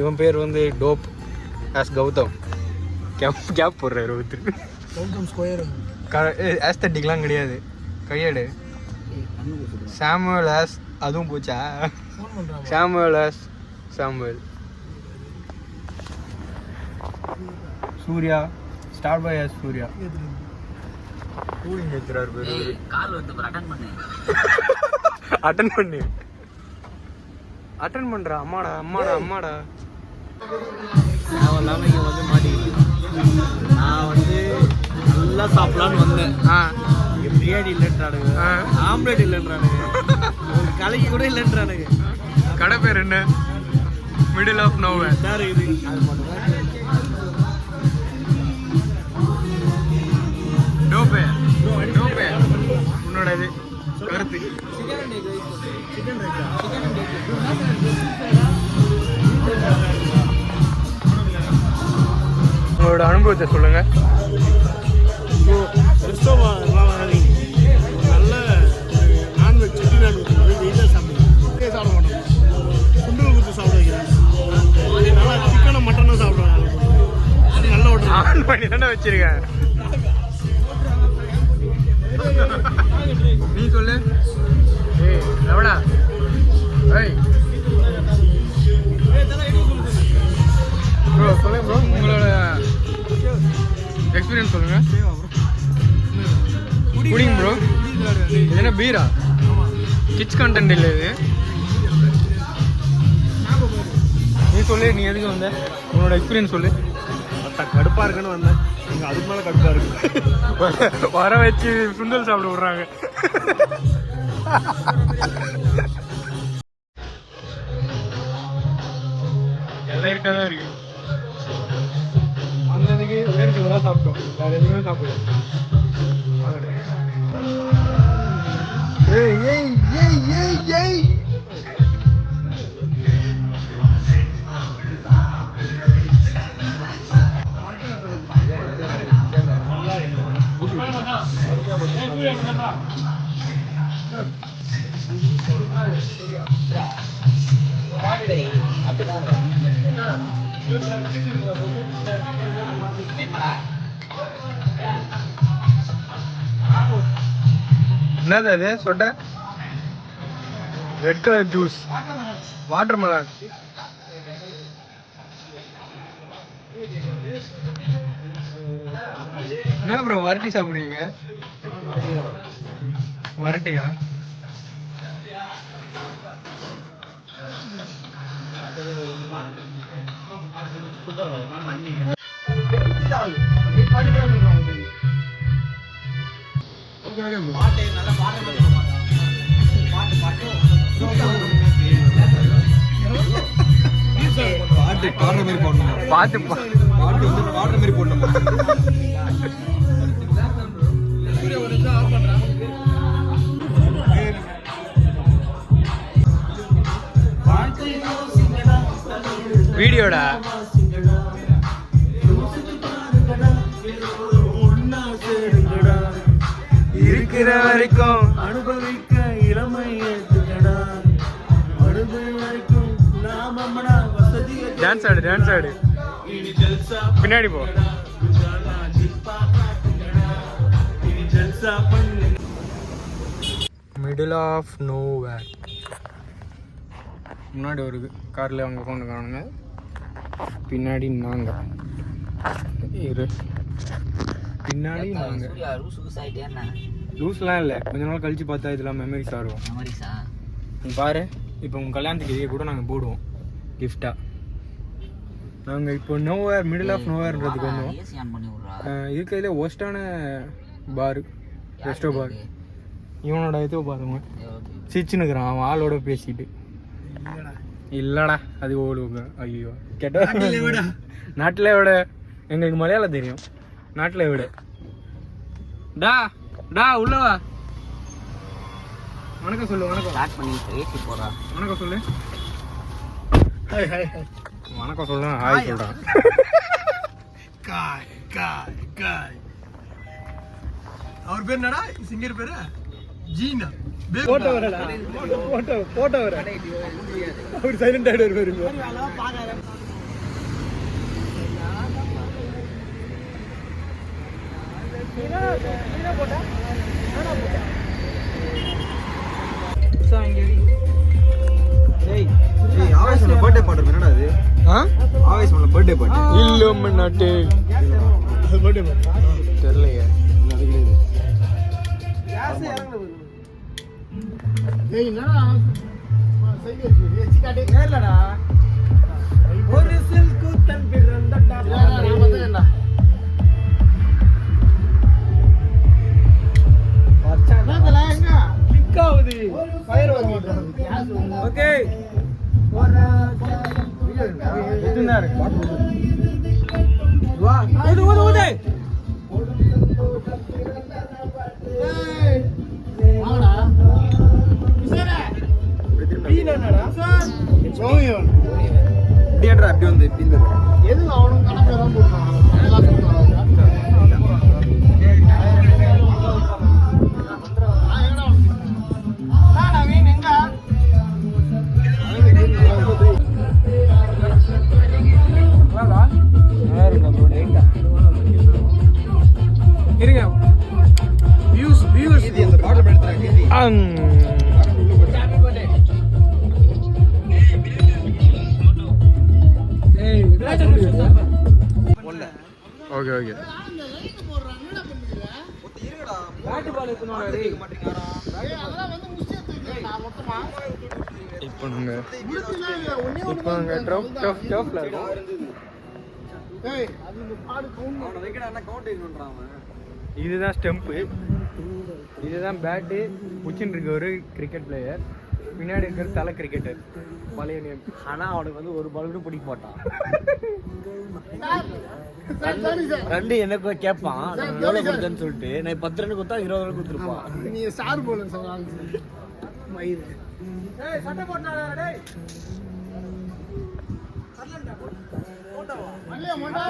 இவன் பேர் வந்து டோப் ஆஸ் கௌதம். கேப் போடுறாரு ஒருத்தர். கௌதம் ஸ்கொயர் ஆஸ்தட்டிக்லாம் கிடையாது, கையேடு. சாமுவேல் ஆஸ் அதுவும் போச்சா? Samuel as Samuel. Surya star boy as Surya. Cooling ஏத்துறாரு பேரு. கால் வந்து அட்டன் பண்றா. அம்மாடா நான் எல்லாமே இங்கே வந்து மாட்டிக்கிட்டேன். நான் வந்து நல்லா சாப்பிடலான்னு வந்தேன். பிரியாணி இல்லைன்றானுங்க, ஆம்லேட் இல்லைன்றானுங்க, ஒரு கலைக்கு கூட இல்லைன்றானுங்க. கடை பேர் என்ன? Middle of nowhere. இது அது மட்டும் டோப்பே உன்னோட இது கருத்து. உங்களோட அனுபவத்தை சொல்லுங்க. நல்ல நான்வெஜ், சில்லி நான்வெஜ் வெயிட்டாக சாப்பிடுவேன். சாப்பிட மாட்டோம், சுண்டல் குத்து சாப்பிட வைக்கிறேன். நல்லா சிக்கனும் மட்டனும் சாப்பிடுவேன். நல்ல ஹோட்டல் ஆன் பண்ணி தானே வச்சிருக்கேன். நீ சொல்லு. எவடா ப்ரோ சொல்லுங்க ப்ரோ, உங்களோட எக்ஸ்பீரியன்ஸ் சொல்லுங்க. குடிங்க ப்ரோ. இது என்ன பீரா? கிட்ஸ் கண்டென்ட் இல்லை இது. நீ சொல்லு, நீ எதுக்கு வந்த? உன்னோட எக்ஸ்பீரியன்ஸ் சொல்லு. கடுப்பாக இருக்குன்னு வந்தேன். அங்கே அதுக்கு மேலே கடுப்பாக இருக்கு. வர வச்சு சுண்டல் சாப்பிட விட்றாங்க. எல்லாம் இருக்கா தான் இருக்கு. அந்த இதுக்கு வேறு தான் சாப்பிட்டோம், வேறு எதுவுமே சாப்பிடல. என்னது அது சொட்ட? Red colour juice, water melon. என்ன ப்ரோ வரட்டி சாப்பிடுவீங்க? வரட்டியா? பாட்டு பாடுற மாதிரி போடணும். பாட்டு வந்து பாடுற மாதிரி போடணும். வீடியோடா இருக்கிற வரைக்கும் அனுபவிக்க இளமை ஏத்துக்கடா. டான்ஸ் ஆடு. பின்னாடி போ. Middle of nowhere. முன்னாடி ஒரு காரில் அவங்க கொண்டு காணுங்க, பின்னாடி நாங்கள் பின்னாடி நாங்கள். லூஸ்லாம் இல்லை, கொஞ்ச நாள் கழிச்சு பார்த்தா இதெல்லாம் மெமரிஸ் ஆடுவோம். பாரு, இப்போ உங்கள் கல்யாணத்துக்கு இதையே கூட நாங்கள் போடுவோம் கிஃப்டாக. நாங்கள் இப்போ நோவேர், மிடில் ஆஃப் நோவேர்ன்றதுக்கு வந்தோம். இருக்கிறதுல ஒஸ்டான பார், ரெஸ்டோ பார். இவனோட இதோ பாருங்க, சிச்சுன்னுக்குறான் அவன் ஆளோட பேசிட்டு. இல்லடா அது ஓடுங்க. ஐயோ கேட்ட நாட்டில் விட எங்களுக்கு மலையாளம் தெரியும். நாட்டில் விட டா உள்ளவா. வணக்கம் சொல்லு. வணக்கம் வணக்கம் சொல்லு. வணக்கம் சொல்ல ஹாய் சொல்றான். காய் காய் காய். அவர் பேர் என்னடா? சிங்கர் பேரு ஜீனா. போட்டோ வரடா, போட்டோ வர. அவர் சைலண்ட் ஆயிடுவாரு. ஆவேசம்ல பர்த்டே பாட்டு என்னடா அது? ஆவேசம்ல பர்த்டே பாட்டு இல்லுமினாட்டி அது பர்த்டே பாட்டு தெரியலையே. அது கிடையாது. ஏய் என்னடா சைக்கிள் ஏச்சி காட்டி நேர்லடா ஒரு சில்கு தன் பிறந்தடா. நான் பார்த்தேன்டா என்னடா எங்க கிளிக் ஆகுது. ஃபயர் வாங்கிட்டு கேஸ் ஓகே எதுனா இருக்கு வா ஊது ஊது ஊது. வாடா கிஷோரே என்னடா சோமியவன் இப்படியாடா அப்படி வந்து இப்படி இந்த எது அவனும் கணக்கு தான் போடுறான் எல்லாம் சொல்றாங்க இருங்க வியூஸ் வியூஸ் கீதி அந்த பாட்டில் எடுத்துறாங்க கீதி ஓகே ஓகே இப்போ நாங்கள் டஃப்ல இருக்கோம். இதுதான் ஸ்டெம்ப்பு, இதுதான் பேட்டு. புச்சின் இருக்க ஒரு கிரிக்கெட் பிளேயர், பின்னாடி இருக்கிற தலை கிரிக்கெட்டர் பழைய நேம். ஆனால் அவனுக்கு வந்து ஒரு பால் கூட பிடிக்க மாட்டான். சரி சார் ரெண்டு எனக்கு கேட்பான் எவ்வளோ கொடுத்தேன்னு சொல்லிட்டு. நான் 10 ரன் கொடுத்தா 20 ரன் கொடுத்துருப்பான். நீ ஸ்டார் போலன்னு சொல்றாங்க மயிர் சட்டை போட்டாடா டேய். மல்லியா மண்டா